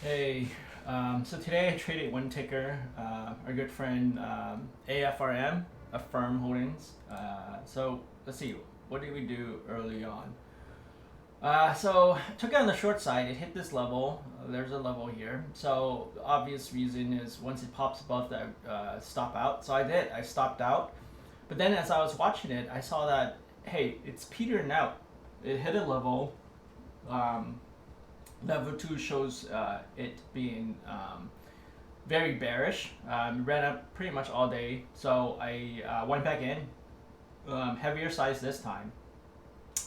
Hey, so today I traded one ticker, our good friend AFRM, Affirm Holdings. So let's see, what did we do early on? So took it on the short side. It hit this level. There's a level here. So the obvious reason is once it pops above that, stop out. So I did. I stopped out. But then as I was watching it, I saw that hey, it's petering out. It hit a level. Um, Level 2 shows it being very bearish. Ran up pretty much all day. So I went back in, heavier size this time.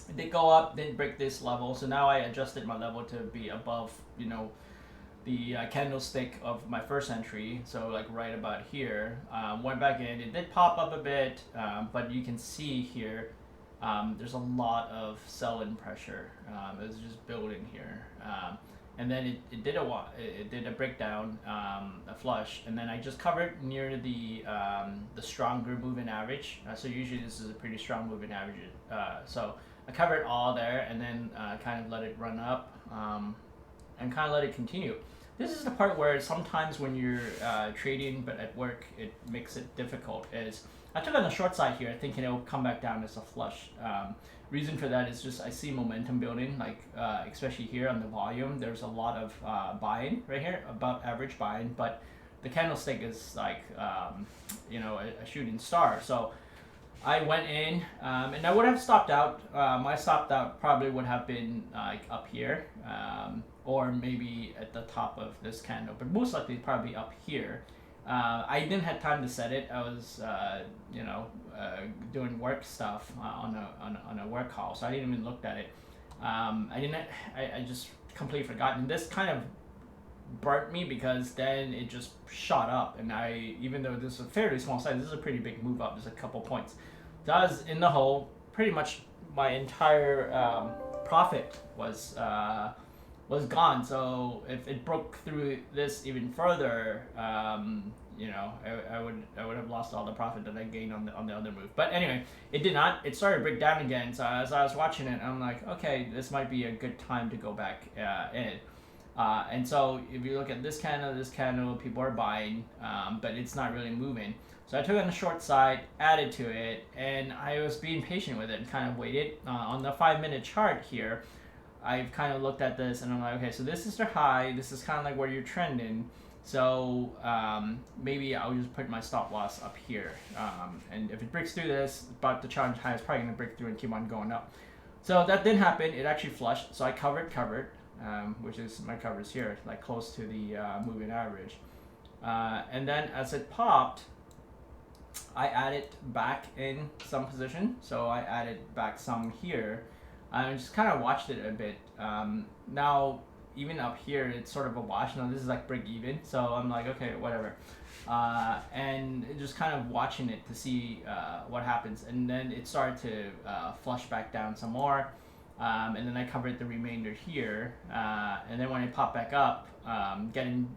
It did go up, didn't break this level. So now I adjusted my level to be above, the candlestick of my first entry. So like right about here. Went back in. It did pop up a bit, but you can see here there's a lot of sell-in pressure. It's just building here, and then it did a breakdown, a flush, and then I just covered near the stronger moving average. So usually this is a pretty strong moving average. So I covered all there, and then kind of let it run up, and kind of let it continue. This is the part where sometimes when you're trading but at work, it makes it difficult. Is I took on the short side here, thinking it will come back down as a flush. Reason for that is just I see momentum building, like especially here on the volume. There's a lot of buying right here, above average buying, but the candlestick is like a shooting star. So I went in, and I would have stopped out. My stopped out probably would have been like up here, or maybe at the top of this candle, but most likely probably up here. I didn't have time to set it. I was, doing work stuff on a work call, so I didn't even look at it. I just completely forgot, and this kind of burnt me because then it just shot up, and even though this is a fairly small size, this is a pretty big move up. There's a couple points. So I was in the hole. Pretty much my entire profit was gone. So if it broke through this even further, I would have lost all the profit that I gained on the other move. But anyway, it did not. It started to break down again. So as I was watching it, I'm like, okay, this might be a good time to go back in. And so if you look at this candle, people are buying, but it's not really moving. So I took it on the short side, added to it, and I was being patient with it and kind of waited. On the 5-minute chart here, I've kind of looked at this and I'm like, okay, so this is the high. This is kind of like where you're trending. So maybe I'll just put my stop loss up here. And if it breaks through this, about the challenge high is probably going to break through and keep on going up. So that didn't happen. It actually flushed. So I covered, which is my covers here, like close to the moving average. And then as it popped, I added back in some position. So I added back some here. I just kind of watched it a bit. Now, even up here, it's sort of a wash. Now, this is like break even. So I'm like, okay, whatever. And just kind of watching it to see what happens. And then it started to flush back down some more. And then I covered the remainder here. And then when it popped back up, getting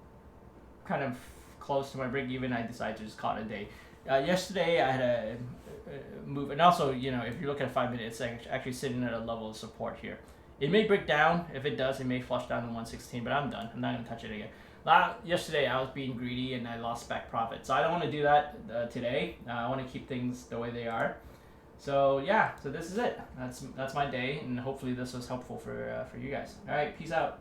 kind of close to my break even, I decided to just call it a day. Yesterday, I had a move, and also, if you look at 5 minutes, it's actually sitting at a level of support here. It may break down. If it does, it may flush down to 116, but I'm done. I'm not going to touch it again. Yesterday, I was being greedy and I lost back profit. So I don't want to do that today. I want to keep things the way they are. So yeah, so this is it. That's my day, and hopefully this was helpful for you guys. All right, peace out.